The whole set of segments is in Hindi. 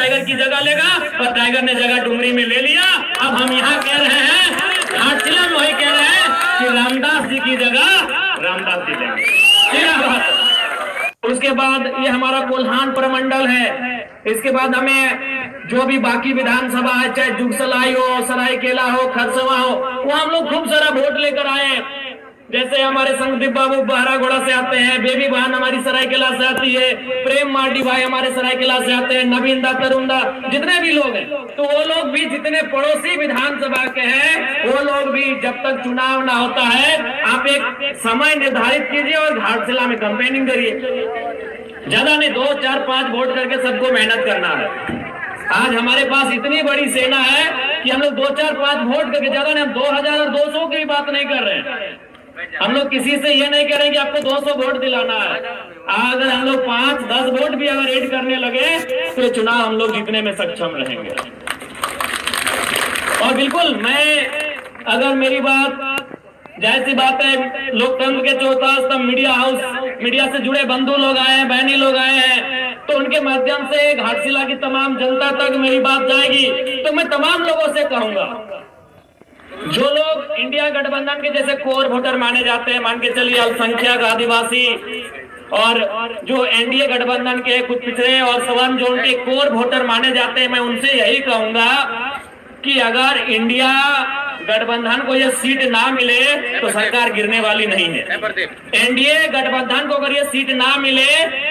टाइगर की जगह लेगा, पर टाइगर ने जगह डुमरी में ले लिया। अब हम यहाँ कह रहे हैं, घाटशिला में वही कह रहे हैं कि रामदास जी की जगह रामदास जी लेंगे। उसके बाद ये हमारा कोल्हान प्रमंडल है। इसके बाद हमें जो भी बाकी विधानसभा है, चाहे जुगसलाई हो, सरायकेला हो, खरसवा हो, वो हम लोग खूब सारा वोट लेकर आए हैं। जैसे हमारे संगदीप बाबू बहरागोड़ा से आते हैं, बेबी बहन हमारी सरायकेला से आती है, प्रेम मार्डी भाई हमारे सरायकेला से आते हैं, नवीन दा, तरुण दा, जितने भी लोग हैं, तो वो लोग भी जितने पड़ोसी विधानसभा के हैं, वो लोग भी जब तक चुनाव ना होता है, आप एक समय निर्धारित कीजिए और घाटशिला में कैंपेनिंग करिए। ज्यादा नहीं, 2, 4, 5 वोट करके सबको मेहनत करना है। आज हमारे पास इतनी बड़ी सेना है कि हम लोग 2, 4, 5 वोट करके, ज्यादा नहीं, हम 2000 और 200 की बात नहीं कर रहे हैं। हम लोग किसी से ये नहीं कह रहे कि आपको 200 वोट दिलाना है। अगर हम लोग 5, 10 वोट भी अगर ऐड करने लगे तो चुनाव हम लोग जीतने में सक्षम रहेंगे। और बिल्कुल, मैं अगर मेरी बात, जाहिर सी बात है, लोकतंत्र के चौथा स्तंभ मीडिया हाउस, मीडिया से जुड़े बंधु लोग आए हैं, बहनी लोग आए हैं, तो उनके माध्यम से घाटशिला की तमाम जनता तक मेरी बात जाएगी। तो मैं तमाम लोगों से कहूंगा, जो लोग इंडिया गठबंधन के जैसे कोर वोटर माने जाते हैं, मान के चलिए अल्पसंख्यक, आदिवासी, और जो एनडीए गठबंधन के कुछ पिछड़े और सवर्ण जोन के कोर वोटर माने जाते हैं, मैं उनसे यही कहूंगा कि अगर इंडिया गठबंधन को ये सीट ना मिले तो सरकार गिरने वाली नहीं है। एनडीए गठबंधन को अगर ये सीट ना मिले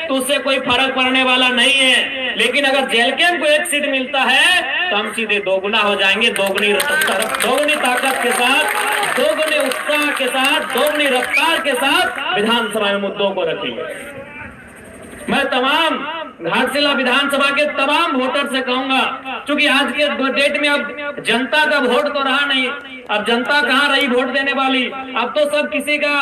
तो उससे कोई फर्क पड़ने वाला नहीं है। लेकिन अगर जेलकेम को एक सीट मिलता है तो हम सीधे दोगुना हो जाएंगे, दोगुनी ताकत के साथ, दोगुने उत्साह के साथ, दोगुनी रफ्तार के साथ विधानसभा में मुद्दों को रखेंगे। मैं तमाम घाटशिला विधानसभा के तमाम वोटर से कहूंगा, क्योंकि आज के डेट में अब जनता का वोट तो रहा नहीं, अब जनता कहाँ रही वोट देने वाली, अब तो सब किसी का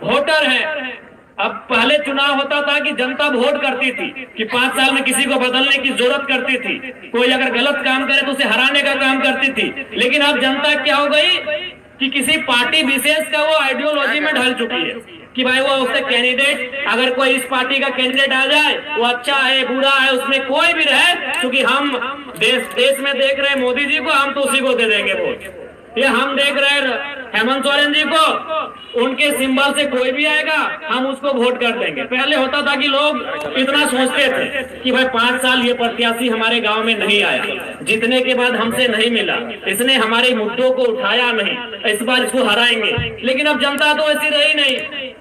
वोटर है। अब पहले चुनाव होता था कि जनता वोट करती थी कि 5 साल में किसी को बदलने की जरूरत करती थी, कोई अगर गलत काम करे तो उसे हराने का काम करती थी। लेकिन अब जनता क्या हो गई कि किसी पार्टी विशेष का वो आइडियोलॉजी में ढल चुकी है कि भाई वो उससे कैंडिडेट, अगर कोई इस पार्टी का कैंडिडेट आ जाए वो अच्छा है, बुरा है, उसमें कोई भी रहे, क्योंकि हम देश में देख रहे हैं मोदी जी को, हम तो उसी को दे देंगे वोट। ये हम देख रहे हैं हेमंत सोरेन जी को, उनके सिंबल से कोई भी आएगा हम उसको वोट कर देंगे। पहले होता था कि लोग इतना सोचते थे कि भाई 5 साल ये प्रत्याशी हमारे गांव में नहीं आया, जीतने के बाद हमसे नहीं मिला, इसने हमारे मुद्दों को उठाया नहीं, इस बार इसको हराएंगे। लेकिन अब जनता तो ऐसी रही नहीं,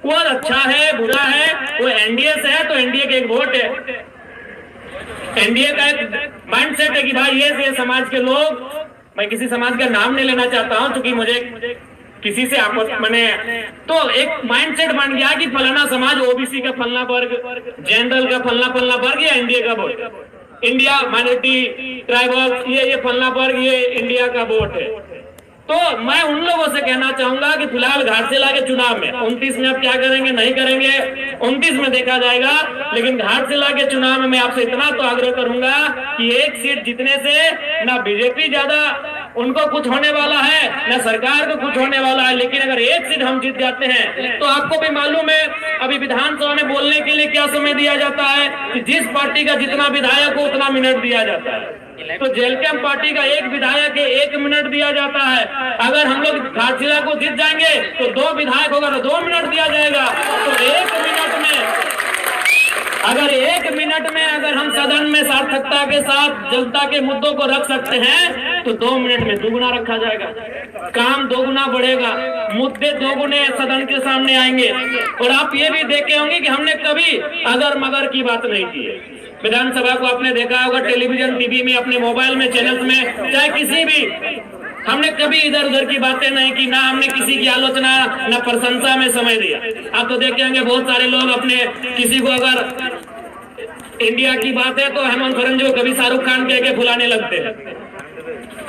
वो अच्छा है, बुरा है, वो एनडीए से है तो एनडीए के एक वोट है। एनडीए का एक माइंडसेट है कि भाई ये समाज के लोग, मैं किसी समाज का नाम नहीं लेना चाहता हूं क्योंकि मुझे किसी से आपस मैंने, तो एक माइंडसेट बन गया कि फलाना समाज, ओबीसी का फलना वर्ग, जनरल का फलना वर्ग, ये एनडीए का वोट, इंडिया माइनॉरिटी ट्राइबल ये फलना वर्ग, ये इंडिया का वोट है। तो मैं उन लोगों से कहना चाहूंगा कि फिलहाल घाटशिला के चुनाव में 29 में अब क्या करेंगे नहीं करेंगे 29 में देखा जाएगा, लेकिन घाटशिला के चुनाव में मैं आपसे इतना तो आग्रह करूंगा कि एक सीट जीतने से ना बीजेपी ज्यादा उनको कुछ होने वाला है, ना सरकार को कुछ होने वाला है, लेकिन अगर एक सीट हम जीत जाते हैं तो आपको भी मालूम है अभी विधानसभा में बोलने के लिए क्या समय दिया जाता है कि जिस पार्टी का जितना विधायक हो उतना मिनट दिया जाता है। तो जेलकेम पार्टी का एक विधायक है 1 मिनट दिया जाता है। अगर हम लोग घाटशिला को जीत जाएंगे तो 2 विधायक होगा तो 2 मिनट दिया जाएगा। तो 1 मिनट में अगर हम सदन में सार्थकता के साथ जनता के मुद्दों को रख सकते हैं तो 2 मिनट में दुगुना रखा जाएगा, काम दोगुना बढ़ेगा, मुद्दे दोगुने सदन के सामने आएंगे। और आप ये भी देखे होंगे कि हमने कभी अगर मगर की बात नहीं की है। विधानसभा को आपने देखा होगा टेलीविजन, टीवी में, अपने मोबाइल में, चैनल्स में, चाहे किसी भी, हमने कभी इधर उधर की बातें नहीं की, ना हमने किसी की आलोचना ना प्रशंसा में समय दिया। आप तो देखे होंगे बहुत सारे लोग अपने किसी को अगर इंडिया की बात है तो हेमंत सोरेन जी को कभी शाहरुख खान कह के बुलाने लगते हैं,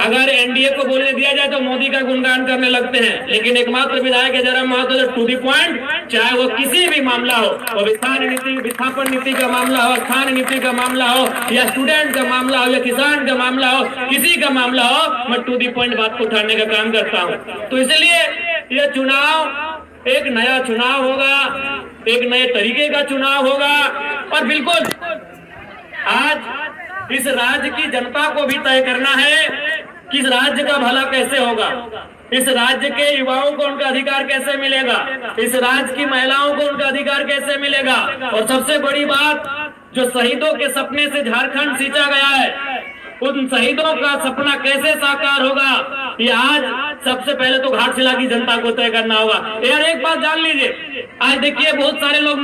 अगर एनडीए को बोलने दिया जाए तो मोदी का गुणगान करने लगते हैं। लेकिन एकमात्र विधायक है जरा महत्व टू दी पॉइंट, चाहे वो किसी भी मामला हो, वो विस्थापन नीति का मामला हो, स्थान नीति का मामला हो, या स्टूडेंट का मामला हो, या किसान का मामला हो, किसी का मामला हो, मैं टू दी पॉइंट बात को उठाने का काम करता हूँ। तो इसलिए ये चुनाव एक नया चुनाव होगा, एक नए तरीके का चुनाव होगा। और बिल्कुल आज इस राज्य की जनता को भी तय करना है कि इस राज्य का भला कैसे होगा, इस राज्य के युवाओं को उनका अधिकार कैसे मिलेगा, इस राज्य की महिलाओं को उनका अधिकार कैसे मिलेगा। और सबसे बड़ी बात, जो शहीदों के सपने से झारखंड सींचा गया है, उन शहीदों का सपना कैसे साकार होगा, ये आज सबसे पहले तो घाटशिला की जनता को तय करना होगा। यार एक बात जान लीजिए, आज देखिए बहुत सारे लोग,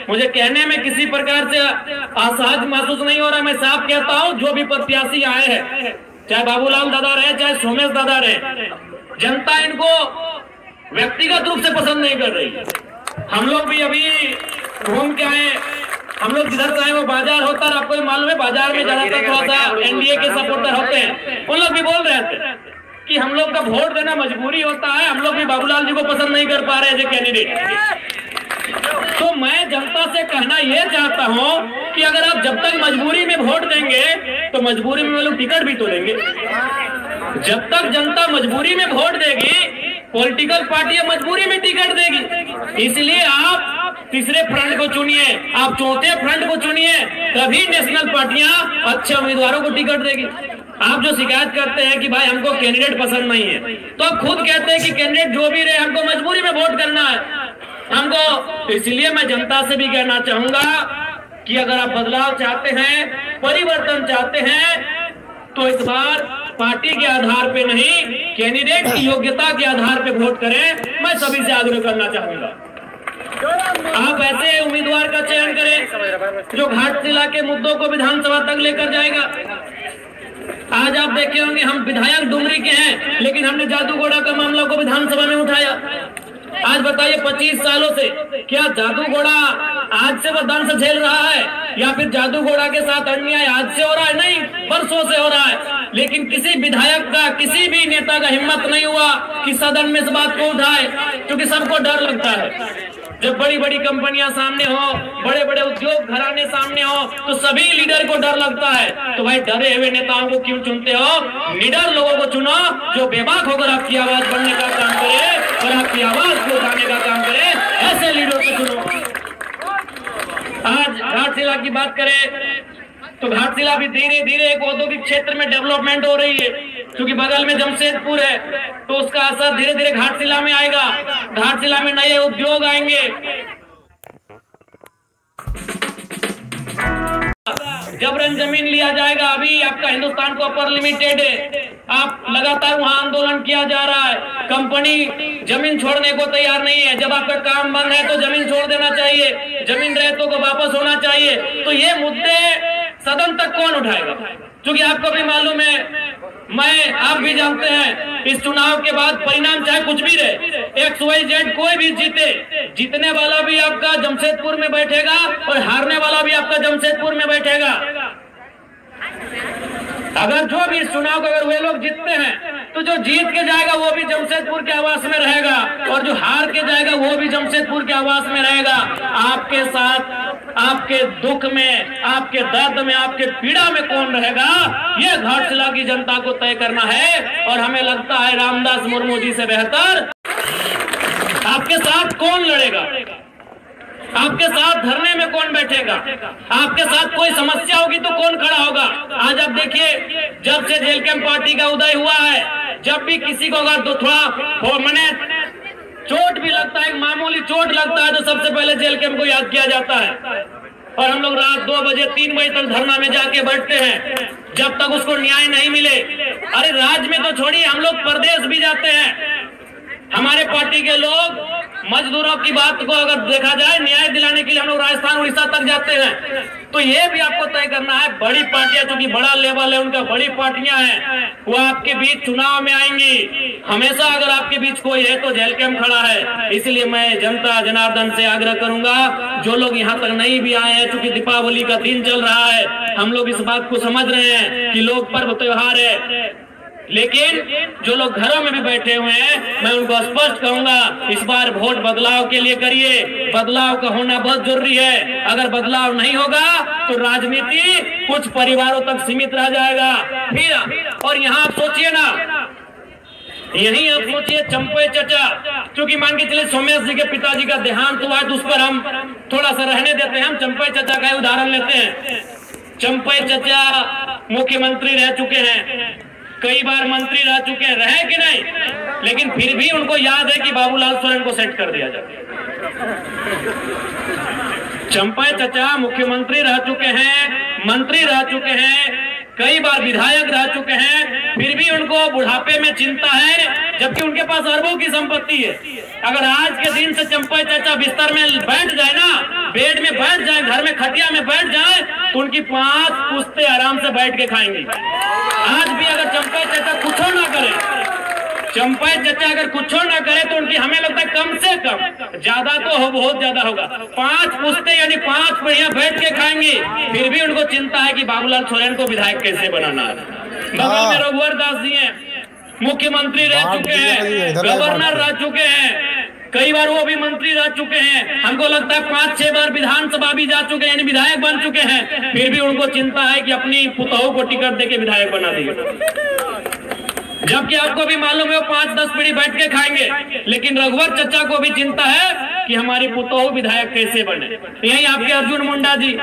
मुझे कहने में किसी प्रकार से असहज महसूस नहीं हो रहा, मैं साफ कहता हूँ, जो भी प्रत्याशी आए हैं, चाहे बाबूलाल दादा रहे चाहे सोमेश दादा रहे, जनता इनको व्यक्तिगत रूप से पसंद नहीं कर रही। हम लोग भी अभी घूम के आए, हम लोग जिधर चाहे वो बाजार होता है, आपको मालूम है बाजार में ज्यादातर थोड़ा सा एनडीए के सपोर्टर होते हैं, उन लोग भी बोल रहे थे कि हम लोग का वोट देना मजबूरी होता है, हम लोग भी बाबूलाल जी को पसंद नहीं कर पा रहे हैं कैंडिडेट। तो मैं जनता से कहना यह चाहता हूं कि अगर आप जब तक मजबूरी में वोट देंगे तो मजबूरी में वो लोग टिकट भी तो देंगे। जब तक जनता मजबूरी में वोट देगी, पॉलिटिकल पार्टियां मजबूरी में टिकट देगी। इसलिए आप तीसरे फ्रंट को चुनिए, आप चौथे फ्रंट को चुनिए, तभी नेशनल पार्टियां अच्छे उम्मीदवारों को टिकट देगी। आप जो शिकायत करते हैं कि भाई हमको कैंडिडेट पसंद नहीं है, तो आप खुद कहते हैं कि कैंडिडेट जो भी रहे हमको मजबूरी में वोट करना है हमको। इसलिए मैं जनता से भी कहना चाहूंगा कि अगर आप बदलाव चाहते हैं, परिवर्तन चाहते हैं, तो इस बार पार्टी के आधार पे नहीं, कैंडिडेट की योग्यता के आधार पे वोट करें। मैं सभी से आग्रह करना चाहूंगा, आप ऐसे उम्मीदवार का चयन करें जो घाटशिला के मुद्दों को विधानसभा तक लेकर जाएगा। आज आप देखे होंगे हम विधायक डुमरी के हैं, लेकिन हमने जादूगोड़ा का मामला को विधानसभा में उठाया। आज बताइए 25 सालों से क्या जादूगोड़ा आज से वो दंश झेल रहा है, या फिर जादूगोड़ा के साथ अन्याय आज से हो रहा है? नहीं, वर्षों से हो रहा है। लेकिन किसी विधायक का, किसी भी नेता का हिम्मत नहीं हुआ कि सदन में इस बात को उठाए, क्योंकि सबको डर लगता है। जब बड़ी बड़ी कंपनियां सामने हो, बड़े बड़े उद्योग घराने सामने हो, तो सभी लीडर को डर लगता है। तो भाई डरे हुए नेताओं को क्यों चुनते हो? लीडर लोगों को चुनो जो बेबाक होकर आपकी आवाज बनने का काम करे और आपकी आवाज को उठाने का काम करे, ऐसे लीडर को चुनो। आज घाटशिला की बात करें तो घाटशिला भी धीरे धीरे एक औद्योगिक क्षेत्र में डेवलपमेंट हो रही है, क्योंकि बगल में जमशेदपुर है, तो उसका असर धीरे धीरे घाटशिला में आएगा। घाटशिला में नए उद्योग आएंगे। जबरन जमीन लिया जाएगा। अभी आपका हिंदुस्तान कॉपर लिमिटेड है, आप लगातार वहां आंदोलन किया जा रहा है, कंपनी जमीन छोड़ने को तैयार नहीं है। जब आपका काम बंद है तो जमीन छोड़ देना चाहिए, जमीन रहितों को वापस होना चाहिए। तो ये मुद्दे सदन तक कौन उठाएगा? क्योंकि आपको भी मालूम है, आप भी जानते हैं, इस चुनाव के बाद परिणाम चाहे कुछ भी रहे, XYZ कोई भी जीते, जीतने वाला भी आपका जमशेदपुर में बैठेगा और हारने वाला भी आपका जमशेदपुर में बैठेगा। अगर जो भी इस चुनाव को अगर वे लोग जीतते हैं, तो जो जीत के जाएगा वो भी जमशेदपुर के आवास में रहेगा, और जो हार के जाएगा वो भी जमशेदपुर के आवास में रहेगा। आपके साथ, आपके दुख में, आपके दर्द में, आपके पीड़ा में कौन रहेगा, ये घाटशिला की जनता को तय करना है। और हमें लगता है रामदास मुर्मू जी से बेहतर आपके साथ कौन लड़ेगा, आपके साथ धरने में कौन बैठेगा, आपके साथ कोई समस्या होगी तो कौन खड़ा होगा। आज आप देखिए, जब से जेल कैंप पार्टी का उदय हुआ है, जब भी किसी को अगर थोड़ा मने चोट भी लगता है, मामूली चोट लगता है, तो सबसे पहले जेल कैंप को याद किया जाता है। और हम लोग रात 2 बजे 3 बजे तक धरना में जाके बैठते हैं, जब तक उसको न्याय नहीं मिले। अरे राज्य में तो छोड़िए, हम लोग प्रदेश भी जाते हैं। हमारे पार्टी के लोग मजदूरों की बात को अगर देखा जाए, न्याय दिलाने के लिए हम लोग राजस्थान उड़ीसा तक जाते हैं। तो ये भी आपको तय करना है, बड़ी पार्टियां, चूंकि बड़ा लेवल है उनका, बड़ी पार्टियां हैं, वो आपके बीच चुनाव में आएंगी। हमेशा अगर आपके बीच कोई है तो जेल कैंप खड़ा है। इसलिए मैं जनता जनार्दन से आग्रह करूंगा, जो लोग यहाँ तक नहीं भी आए हैं, चूंकि दीपावली का दिन चल रहा है, हम लोग इस बात को समझ रहे हैं कि लोग पर्व त्योहार है, लेकिन जो लोग घरों में भी बैठे हुए हैं, मैं उनको स्पष्ट कहूंगा, इस बार वोट बदलाव के लिए करिए। बदलाव का होना बहुत जरूरी है। अगर बदलाव नहीं होगा तो राजनीति कुछ परिवारों तक सीमित रह जाएगा। फिर और यहाँ आप सोचिए ना, यही आप सोचिए चंपे चचा, क्योंकि मान के चलिए सोमेश जी के पिताजी का देहांत हुआ है, तो उस पर हम थोड़ा सा रहने देते हैं, हम चंपे चचा का उदाहरण लेते हैं। चंपई चचा मुख्यमंत्री रह चुके हैं, कई बार मंत्री रह चुके हैं, रहे कि नहीं, लेकिन फिर भी उनको याद है कि बाबूलाल सोरेन को सेट कर दिया जाए। चंपई चचा मुख्यमंत्री रह चुके हैं, मंत्री रह चुके हैं, कई बार विधायक रह चुके हैं, फिर भी उनको बुढ़ापे में चिंता है, जबकि उनके पास अरबों की संपत्ति है। अगर आज के दिन से चंपई चाचा बिस्तर में बैठ जाए ना, बेड में बैठ जाए, घर में खटिया में बैठ जाए, तो उनकी 5 पुश्ते आराम से बैठ के खाएंगी। आज भी अगर चंपई चाचा कुछ ना करे, चंपई चाचा अगर कुछ ना करे, तो उनकी हमें लगता है कम से कम, ज्यादा तो हो, बहुत ज्यादा होगा, 5 पुश्ते यानी 5 पीढ़ियां बैठ के खाएंगी। फिर भी उनको चिंता है कि बाबूलाल सोरेन को विधायक कैसे बनाना है। बगल में रघुवर दास जी हैं, मुख्यमंत्री रह चुके हैं, गवर्नर रह चुके हैं, कई बार वो भी मंत्री रह चुके हैं, हमको लगता है 5-6 बार विधानसभा भी जा चुके हैं, यानी विधायक बन चुके हैं। फिर भी उनको चिंता है कि अपनी पुतोहू को टिकट देके विधायक बना दिए, जबकि आपको भी मालूम है वो 5-10 पीढ़ी बैठ के खाएंगे। लेकिन रघुवर चचा को भी चिंता है कि हमारी पुतोहू विधायक कैसे बने। यही आपके अर्जुन मुंडा जी,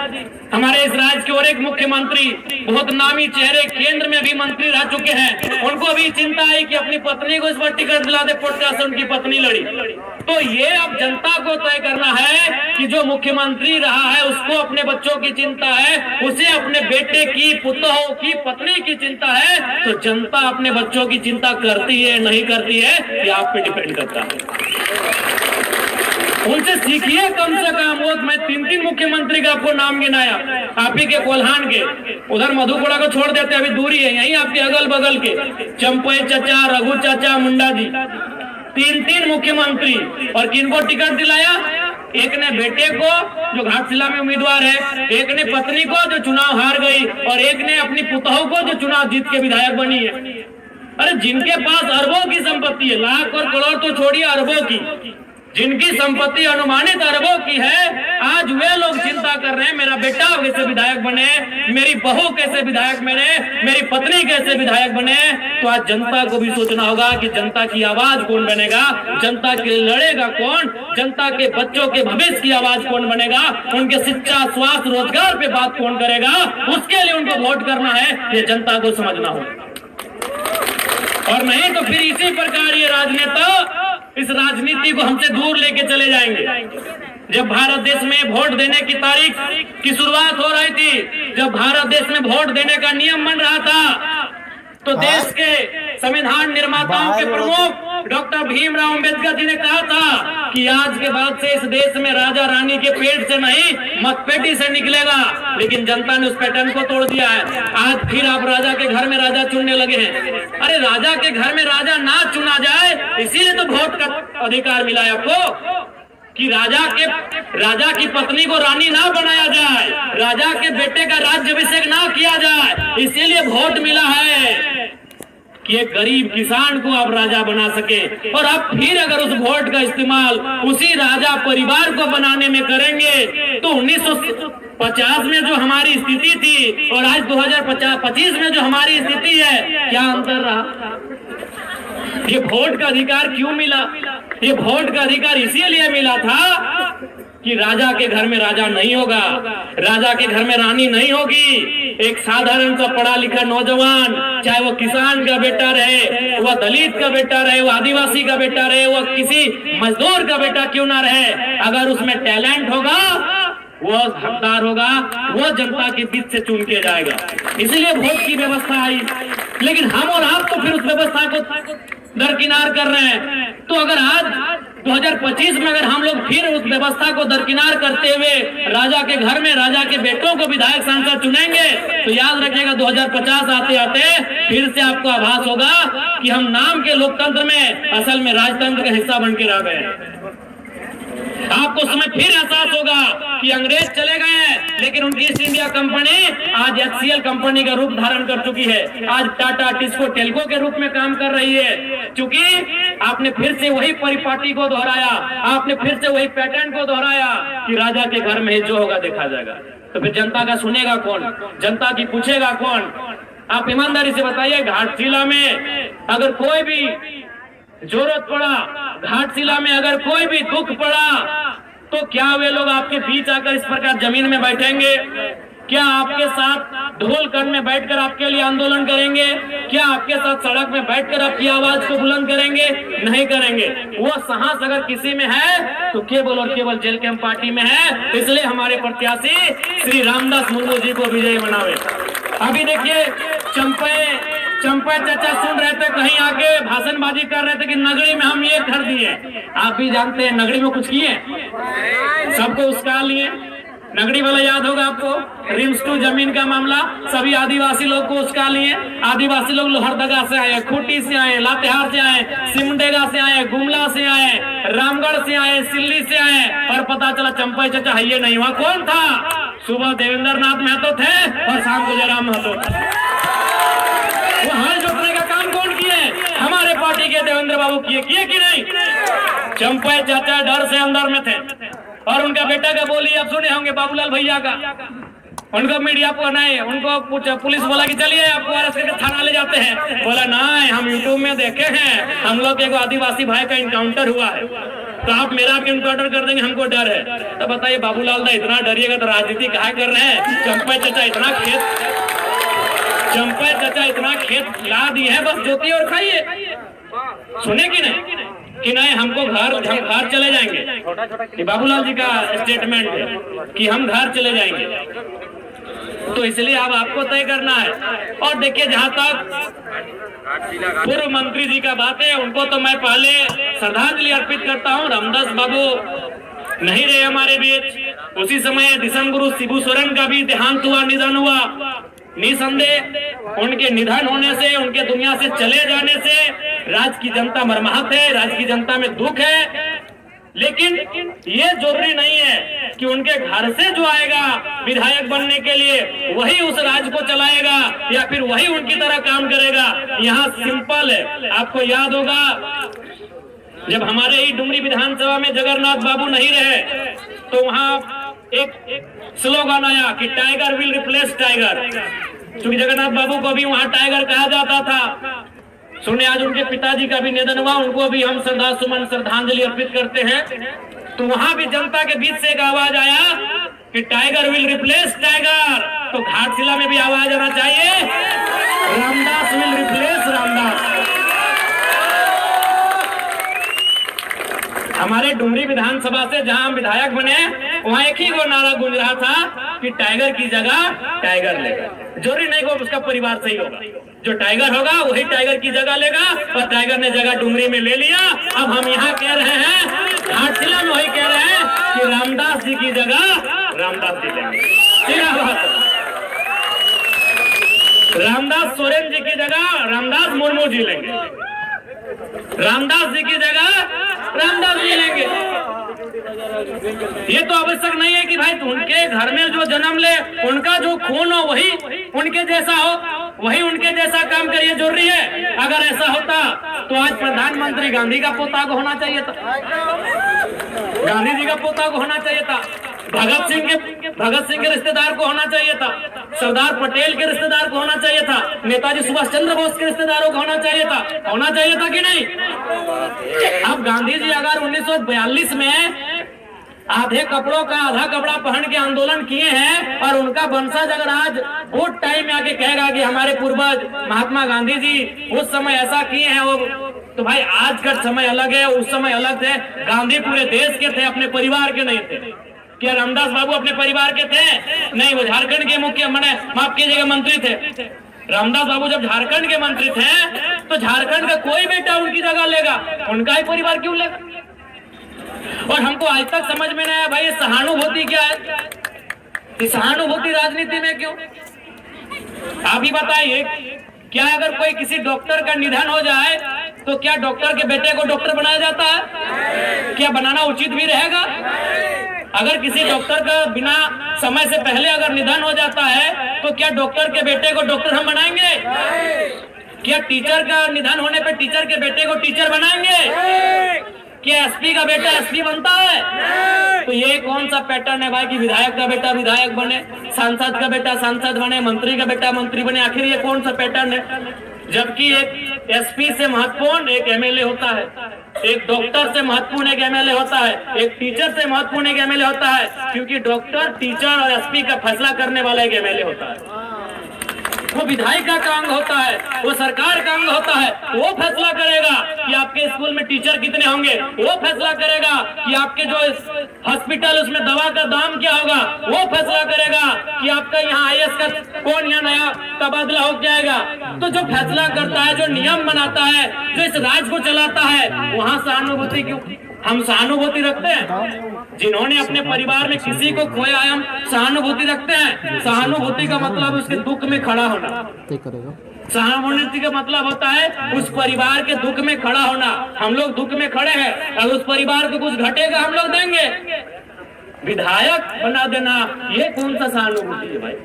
हमारे इस राज्य के और एक मुख्यमंत्री, बहुत नामी चेहरे, केंद्र में भी मंत्री रह चुके हैं, उनको भी चिंता है कि अपनी पत्नी को इस बार टिकट दिला दे, पोटका से उनकी पत्नी लड़ी। तो ये अब जनता को तय करना है कि जो मुख्यमंत्री रहा है उसको अपने बच्चों की चिंता है, उसे अपने बेटे की, पुतोहू की, पत्नी की चिंता है, तो जनता अपने बच्चों की चिंता करती है नहीं करती है, ये आप पे डिपेंड करता है। उनसे सीखिए कम से कम। वो मैं 3 मुख्यमंत्री का आपको नाम गिनाया, आप ही के कोल्हान के, उधर मधुपुरा को छोड़ देते, अभी दूरी है, यही आपके अगल बगल के चंपई चाचा, रघु चाचा, मुंडा जी, 3 मुख्यमंत्री। और किनको टिकट दिलाया? एक ने बेटे को जो घाटशिला में उम्मीदवार है, एक ने पत्नी को जो चुनाव हार गई, और एक ने अपनी पुतोहू को जो चुनाव जीत के विधायक बनी है। अरे जिनके पास अरबों की संपत्ति है, लाख और करोड़ तो छोड़िए, अरबों की, जिनकी संपत्ति अनुमानित अरबों की है, आज वे लोग चिंता कर रहे हैं मेरा बेटा कैसे विधायक बने, मेरी बहू कैसे विधायक बने, मेरी पत्नी कैसे विधायक बने। तो आज जनता को भी सोचना होगा कि जनता की आवाज कौन बनेगा, जनता के लिए लड़ेगा कौन, जनता के बच्चों के भविष्य की आवाज कौन बनेगा, उनके शिक्षा, स्वास्थ्य, रोजगार पे बात कौन करेगा, उसके लिए उनको वोट करना है, ये जनता को समझना होगा। और नहीं तो फिर इसी प्रकार ये राजनेता इस राजनीति को हमसे दूर लेके चले जाएंगे। जब भारत देश में वोट देने की तारीख की शुरुआत हो रही थी, जब भारत देश में वोट देने का नियम बन रहा था, तो देश के संविधान निर्माताओं के प्रमुख डॉक्टर भीमराव अंबेडकर जी ने कहा था कि आज के बाद से इस देश में राजा रानी के पेट से नहीं, मतपेटी से निकलेगा। लेकिन जनता ने उस पैटर्न को तोड़ दिया है। आज फिर आप राजा के घर में राजा चुनने लगे हैं। अरे राजा के घर में राजा ना चुना जाए, इसीलिए तो वोट का अधिकार मिला है आपको, कि राजा की पत्नी को रानी ना बनाया जाए, राजा के बेटे का राज्याभिषेक ना किया जाए, इसीलिए वोट मिला है कि एक गरीब किसान को आप राजा बना सके। और आप फिर अगर उस वोट का इस्तेमाल उसी राजा परिवार को बनाने में करेंगे, तो 1950 में जो हमारी स्थिति थी और आज 2025 में जो हमारी स्थिति है, क्या अंतर रहा? ये वोट का अधिकार क्यों मिला? ये वोट का अधिकार इसीलिए मिला था कि राजा के घर में राजा नहीं होगा, राजा के घर में रानी नहीं होगी। एक साधारण सा पढ़ा लिखा नौजवान, चाहे वो किसान का बेटा रहे, वह दलित का बेटा रहे, वो आदिवासी का बेटा रहे, वो किसी मजदूर का बेटा क्यों ना रहे, अगर उसमें टैलेंट होगा, वो हकदार होगा, वो जनता के बीच से चुन के जाएगा। इसीलिए वोट की व्यवस्था आई। लेकिन हम और आप तो फिर उस व्यवस्था को दरकिनार कर रहे हैं। तो अगर आज 2025 में अगर हम लोग फिर उस व्यवस्था को दरकिनार करते हुए राजा के घर में राजा के बेटों को विधायक सांसद चुनेंगे, तो याद रखिएगा 2050 आते आते फिर से आपको आभास होगा कि हम नाम के लोकतंत्र में असल में राजतंत्र का हिस्सा बन के रह गए। आपको समय फिर एहसास होगा कि अंग्रेज चले गए, लेकिन उनकी ईस्ट इंडिया कंपनी आज HCL कंपनी का रूप धारण कर चुकी है। आज टाटा टिस्को टेल्को के रूप में काम कर रही है, क्योंकि आपने फिर से वही परिपाटी को दोहराया, आपने फिर से वही पैटर्न को दोहराया कि राजा के घर में जो होगा देखा जाएगा। तो फिर जनता का सुनेगा कौन, जनता की पूछेगा कौन? आप ईमानदारी से बताइए, घाटशिला में अगर कोई भी जरूरत पड़ा, घाटशिला में अगर कोई भी दुख पड़ा, तो क्या वे लोग आपके बीच आकर इस प्रकार जमीन में बैठेंगे? क्या आपके साथ ढोल कण में बैठकर आपके लिए आंदोलन करेंगे? क्या आपके साथ सड़क में बैठकर आपकी आवाज को बुलंद करेंगे? नहीं करेंगे। वो साहस अगर किसी में है तो केवल और केवल जेल कैंप पार्टी में है। इसलिए हमारे प्रत्याशी श्री रामदास मुर्मू जी को विजयी बनावे। अभी देखिए चंपा चाचा सुन रहे थे, कहीं आके भाषणबाजी कर रहे थे कि नगरी में हम ये कर दिए। आप भी जानते हैं नगरी में कुछ किए, सबको उसका लिए। नगरी वाला याद होगा आपको, रिम्स 2 जमीन का मामला, सभी आदिवासी लोग को उसका लिए। आदिवासी लोग लोहरदगा से आए, खूंटी से आए, लातेहार से आए, सिमडेगा से आए, गुमला से आए, रामगढ़ से आए, सिल्ली से आए, और पता चला चंपा चाचा ये नहीं हुआ। कौन था? सुबह देवेंद्र नाथ महतो थे और शाम को जयराम महतो थे। वो हल जोतने का काम कौन किए? हमारे पार्टी के देवेंद्र बाबू किए कि नहीं? चंपा चाचा डर से अंदर में थे। और उनका बेटा का बोली आप सुने होंगे, बाबूलाल भैया का। उनको मीडिया को नहीं, उनको पुलिस बोला कि चलिए आपको अरेस्ट करके थाना ले जाते हैं। बोला नहीं, हम यूट्यूब में देखे हैं, हम लोग एक आदिवासी भाई का इनकाउंटर हुआ है, तो आप मेरा भी इनकाउंटर कर देंगे, हमको डर है। तो बताइए बाबूलाल दा इतना डरिएगा तो राजनीति काहे कर रहे हैं? चंपा चाचा इतना खेत ला दिए है, बस जोतिए और खाइए। सुने कि नहीं हमको हम घर चले जाएंगे। बाबूलाल जी का स्टेटमेंट है कि हम घर चले जाएंगे। तो इसलिए अब आपको तय करना है। और देखिए जहां तक पूर्व मंत्री जी का बात है, उनको तो मैं पहले श्रद्धांजलि अर्पित करता हूं। रामदास बाबू नहीं रहे हमारे बीच। उसी समय दिसंग गुरु शिबू सोरेन का भी देहांत हुआ, निधन हुआ। निसंदेह उनके निधन होने से, उनके दुनिया से चले जाने से राज्य की जनता मर्माहत है, राज्य की जनता में दुख है। लेकिन ये जरूरी नहीं है कि उनके घर से जो आएगा विधायक बनने के लिए वही उस राज्य को चलाएगा या फिर वही उनकी तरह काम करेगा। यहाँ सिंपल है। आपको याद होगा जब हमारे ही डुमरी विधानसभा में जगन्नाथ बाबू नहीं रहे तो वहाँ एक स्लोगन आया कि टाइगर विल रिप्लेस टाइगर। क्योंकि जगन्नाथ बाबू को भी वहाँ टाइगर कहा जाता था। सुने आज उनके पिताजी का भी निधन हुआ, उनको भी हम श्रद्धांजलि अर्पित करते हैं। तो वहां भी जनता के बीच से एक आवाज आया कि टाइगर विल रिप्लेस टाइगर। तो घाटशिला में भी आवाज आना चाहिए, रामदास विल रिप्लेस रामदास। हमारे डुमरी विधानसभा से जहां हम विधायक बने वहां एक ही वो नारा गूंज रहा था कि टाइगर की जगह टाइगर लेगा। जरूरी नहीं कि उसका परिवार सही होगा, जो टाइगर होगा वही टाइगर की जगह लेगा। और टाइगर ने जगह डुमरी में ले लिया। अब हम यहाँ कह रहे हैं, घाटशिला में वही कह रहे हैं कि रामदास जी की जगह रामदास जी लेंगे। रामदास सोरेन जी की जगह रामदास मुर्मू जी लेंगे, रामदास जी की जगह रामदास जी लेंगे। ये तो आवश्यक नहीं है कि भाई उनके घर में जो जन्म ले उनका जो खून हो वही उनके जैसा हो, वही उनके जैसा काम करिए। जरूरी है? अगर ऐसा होता तो आज प्रधानमंत्री गांधी का पोता को होना चाहिए था, गांधी जी का पोता को होना चाहिए था, भगत सिंह के रिश्तेदार को होना चाहिए था, सरदार पटेल के रिश्तेदार को होना चाहिए था, नेताजी सुभाष चंद्र बोस के रिश्तेदारों को होना चाहिए था कि नहीं? अब गांधी जी अगर 1942 में आधे कपड़ों का आधा कपड़ा पहन के आंदोलन किए हैं और उनका वंशज अगर आज वोट टाइम में आके कहेगा कि हमारे पूर्वज महात्मा गांधी जी उस समय ऐसा किए हैं, वो तो भाई आज का समय अलग है, उस समय अलग थे। गांधी पूरे देश के थे, अपने परिवार के नहीं थे। क्या रामदास बाबू अपने परिवार के थे? नहीं, वो झारखंड के मुख्य माफ कीजिएगा मंत्री थे। रामदास बाबू जब झारखंड के मंत्री थे तो झारखंड का कोई बेटा उनकी जगह लेगा, उनका ही परिवार क्यों लेगा? और हमको आज तक समझ में नहीं आया भाई सहानुभूति क्या है, सहानुभूति राजनीति में क्यों? आप ही बताइए, क्या अगर कोई किसी डॉक्टर का निधन हो जाए तो क्या डॉक्टर के बेटे को डॉक्टर बनाया जाता है? क्या बनाना उचित भी रहेगा? अगर किसी डॉक्टर का बिना समय से पहले अगर निधन हो जाता है तो क्या डॉक्टर के बेटे को डॉक्टर हम बनाएंगे? क्या टीचर का निधन होने पर टीचर के बेटे को टीचर बनाएंगे? क्या एसपी का बेटा एसपी बनता है? तो ये कौन सा पैटर्न है भाई कि विधायक का बेटा विधायक बने, सांसद का बेटा सांसद बने, मंत्री का बेटा मंत्री बने? आखिर ये कौन सा पैटर्न है? जबकि एक एसपी से महत्वपूर्ण एक एमएलए होता है। एक डॉक्टर से महत्वपूर्ण एक एमएलए होता है, एक टीचर से महत्वपूर्ण एक एमएलए होता है, क्योंकि डॉक्टर, टीचर और एसपी का फैसला करने वाला एक एमएलए होता है। वो विधायिका का अंग होता है, वो सरकार का अंग होता है। वो फैसला करेगा कि आपके स्कूल में टीचर कितने होंगे, वो फैसला करेगा कि आपके जो हॉस्पिटल उसमें दवा का दाम क्या होगा, वो फैसला करेगा कि आपका यहाँ आईएएस का कौन यहाँ नया तबादला हो जाएगा। तो जो फैसला करता है, जो नियम बनाता है, जो इस राज्य को चलाता है, वहां सहानुभूति क्यों? हम सहानुभूति रखते हैं। जिन्होंने अपने परिवार में किसी को खोया है, हम सहानुभूति रखते हैं। सहानुभूति का मतलब उसके दुख में खड़ा होना। सहानुभूति का मतलब होता है उस परिवार के दुख में खड़ा होना। हम लोग दुख में खड़े हैं, अगर उस परिवार को कुछ घटेगा हम लोग देंगे। विधायक बना देना, ये कौन सा सहानुभूति है भाई?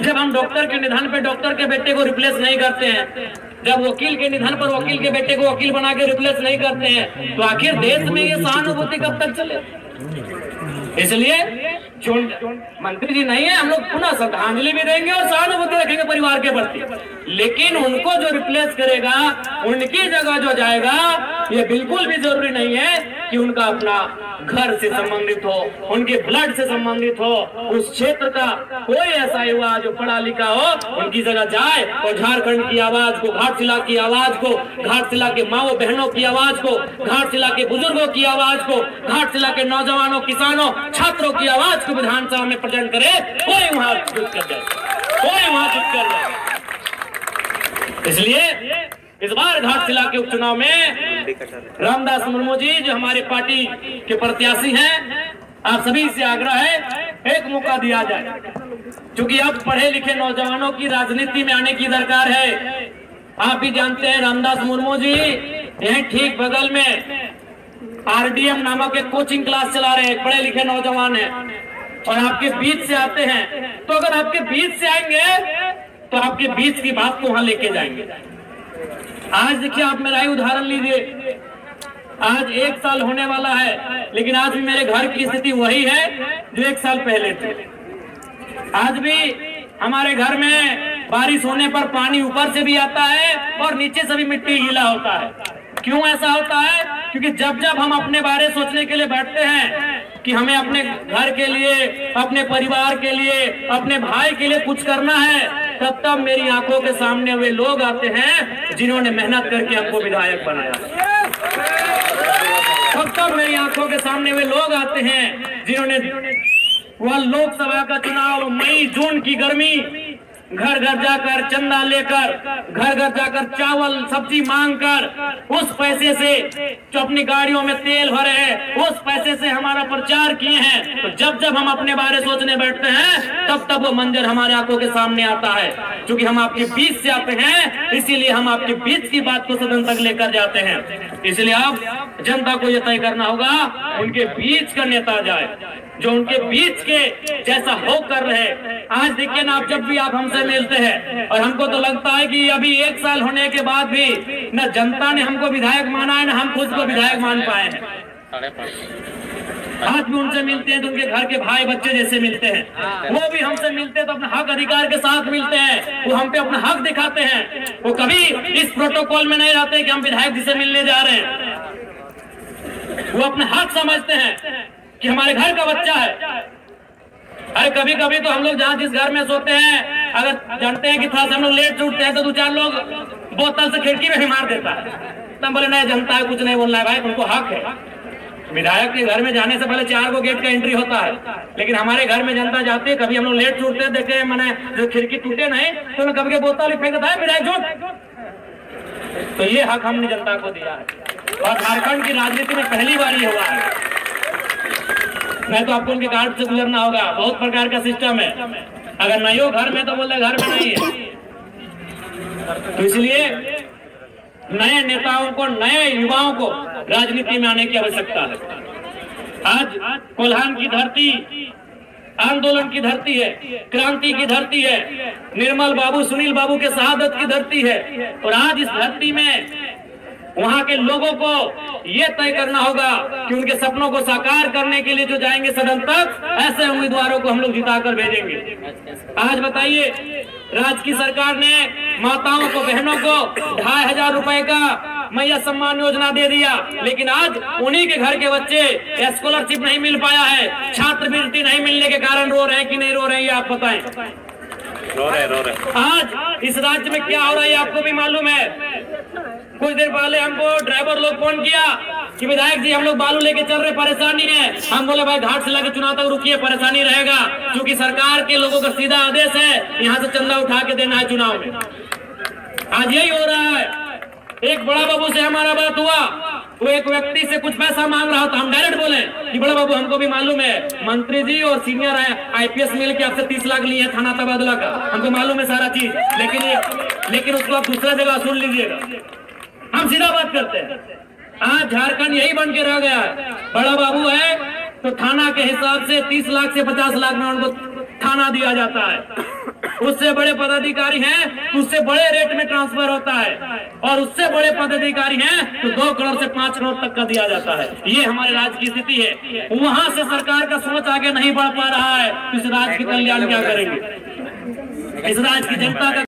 जब हम डॉक्टर के निधन पे डॉक्टर के बेटे को रिप्लेस नहीं करते हैं, जब वकील के निधन पर वकील के बेटे को वकील बना के रिप्लेस नहीं करते हैं, तो आखिर देश में ये सहानुभूति कब तक चले? इसलिए जो मंत्री जी नहीं है, हम लोग पुनः श्रद्धांजलि भी देंगे और सहानुभूति रखेंगे परिवार के प्रति। लेकिन उनको जो रिप्लेस करेगा, उनकी जगह जो जाएगा, ये बिल्कुल भी जरूरी नहीं है कि उनका अपना घर से संबंधित हो, उनके ब्लड से संबंधित हो, उस क्षेत्र का कोई ऐसा युवा जो पढ़ा लिखा हो, उनकी जगह जाए और झारखंड की आवाज को, घाटशिला की आवाज को, घाटशिला के माओ बहनों की आवाज को, घाटशिला के बुजुर्गों की आवाज को, घाटशिला के नौजवानों, किसानों, छात्रों की आवाज को विधानसभा में प्रेजेंट करे। कोई वहां चुप कर जाए, कोई वहां चुप कर जाए। इसलिए इस बार घाटशिला के उपचुनाव में रामदास मुर्मू जी जो हमारे पार्टी के प्रत्याशी हैं, आप सभी से आग्रह है एक मौका दिया जाए, क्योंकि अब पढ़े लिखे नौजवानों की राजनीति में आने की दरकार है। आप भी जानते हैं रामदास मुर्मू जी यहीं ठीक बगल में आरडीएम नामक एक कोचिंग क्लास चला रहे हैं, पढ़े लिखे नौजवान हैं और आपके बीच से आते हैं। तो अगर आपके बीच से आएंगे तो आपके बीच की बात को वहां लेके जाएंगे। आज देखिए, आप मेरा ही उदाहरण लीजिए, आज 1 साल होने वाला है, लेकिन आज भी मेरे घर की स्थिति वही है जो 1 साल पहले थी। आज भी हमारे घर में बारिश होने पर पानी ऊपर से भी आता है और नीचे से भी मिट्टी गीला होता है। क्यों ऐसा होता है? क्योंकि जब जब हम अपने बारे सोचने के लिए बैठते हैं कि हमें अपने घर के लिए, अपने परिवार के लिए, अपने भाई के लिए कुछ करना है, तब तब मेरी आंखों के सामने वे लोग आते हैं जिन्होंने मेहनत करके हमको विधायक बनाया। तब मेरी आंखों के सामने वे लोग आते हैं जिन्होंने वह लोकसभा का चुनाव, मई जून की गर्मी, घर घर जाकर चंदा लेकर, घर घर जाकर चावल सब्जी मांगकर, उस पैसे से जो अपनी गाड़ियों में तेल भरे हैं, उस पैसे से हमारा प्रचार किए हैं। तो जब जब हम अपने बारे सोचने बैठते हैं, तब तब वो मंजर हमारे आंखों के सामने आता है। क्योंकि हम आपके बीच से आते हैं, इसीलिए हम आपके बीच की बात को सदन तक लेकर जाते हैं। इसलिए अब जनता को यह तय करना होगा उनके बीच का नेता जाए, जो उनके बीच के जैसा हो कर रहे। आज देखिए ना, आप जब भी आप हमसे मिलते हैं, और हमको तो लगता है कि अभी 1 साल होने के बाद भी न जनता ने हमको विधायक माना है, न हम खुद को विधायक मान पाए हैं। आज भी उनसे मिलते हैं तो उनके घर के भाई बच्चे जैसे मिलते हैं। वो भी हमसे मिलते हैं तो अपने हक अधिकार के साथ मिलते हैं, वो हम पे अपना हक दिखाते हैं। वो कभी इस प्रोटोकॉल में नहीं रहते कि हम विधायक जी से मिलने जा रहे हैं। वो अपना हक समझते हैं कि हमारे घर का बच्चा है। अरे कभी कभी तो हम लोग जहाँ जिस घर में सोते हैं, अगर जानते हैं कि थोड़ा सा हम लोग लेट उठते हैं तो 2-4 लोग बोतल से खिड़की में भी मार देता है। तब बोले नहीं, जनता है, कुछ नहीं बोलना है भाई, उनको हक है। विधायक के घर में जाने से पहले 4 को गेट का एंट्री होता है, लेकिन हमारे घर में जनता जाती है, कभी हम लोग लेट उठते हैं, देखे मैंने जो खिड़की टूटे नहीं तो कभी के बोतल फेंक देता है विधायक झूठ। तो ये हक हमने जनता को दिया है और झारखंड की राजनीति में पहली बार ये हुआ है। नहीं तो आपको उनके कार्ड से गुजरना होगा। बहुत प्रकार का सिस्टम है, अगर नहीं हो घर में तो बोले घर में नहीं है। तो इसलिए नए नेताओं को, नए युवाओं को राजनीति में आने की आवश्यकता है। आज कोल्हान की धरती आंदोलन की धरती है, क्रांति की धरती है, निर्मल बाबू, सुनील बाबू के शहादत की धरती है। और आज इस धरती में वहां के लोगों को ये तय करना होगा कि उनके सपनों को साकार करने के लिए जो जाएंगे सदन तक, ऐसे उम्मीदवारों को हम लोग जिताकर भेजेंगे। आज बताइए, राज्य की सरकार ने माताओं को, बहनों को 2500 रुपए का मैया सम्मान योजना दे दिया, लेकिन आज उन्हीं के घर के बच्चे स्कॉलरशिप नहीं मिल पाया है, छात्रवृत्ति नहीं मिलने के कारण रो रहे हैं कि नहीं रो रहे हैं, आप बताएं। रो रहे। आज इस राज्य में क्या हो रहा है आपको भी मालूम है। कुछ देर पहले हमको ड्राइवर लोग फोन किया कि विधायक जी हम लोग बालू लेके चल रहे, परेशानी है। हम बोले भाई घाट से लेकर चुनाव तक रुकिए, परेशानी रहेगा, क्योंकि सरकार के लोगों का सीधा आदेश है यहाँ से चंदा उठा के देना है चुनाव में। आज यही हो रहा है। एक बड़ा बाबू से हमारा बात हुआ, वो एक व्यक्ति से कुछ पैसा मांग रहा था। हम डायरेक्ट बोले कि बड़ा बाबू हमको भी मालूम है, मंत्री जी और सीनियर IPS मिल के आपसे 30 लाख लिए थाना तबादला का, हमको मालूम है सारा चीज, लेकिन उसको आप दूसरा जगह सुन लीजिएगा। हम सीधा बात करते हैं। आज झारखंड यही बन के रह गया है। बड़ा बाबू है तो थाना के हिसाब से 30 लाख से 50 लाख में उनको थाना दिया जाता है। उससे बड़े पदाधिकारी हैं उससे बड़े रेट में ट्रांसफर होता है, और उससे बड़े पदाधिकारी हैं तो 2 करोड़ से 5 करोड़ तक का दिया जाता है। ये हमारे राज्य की स्थिति है। वहां से सरकार का सोच आगे नहीं बढ़ पा रहा है, इस राज्य के कल्याण क्या करेंगे, इस राज्य की जनता का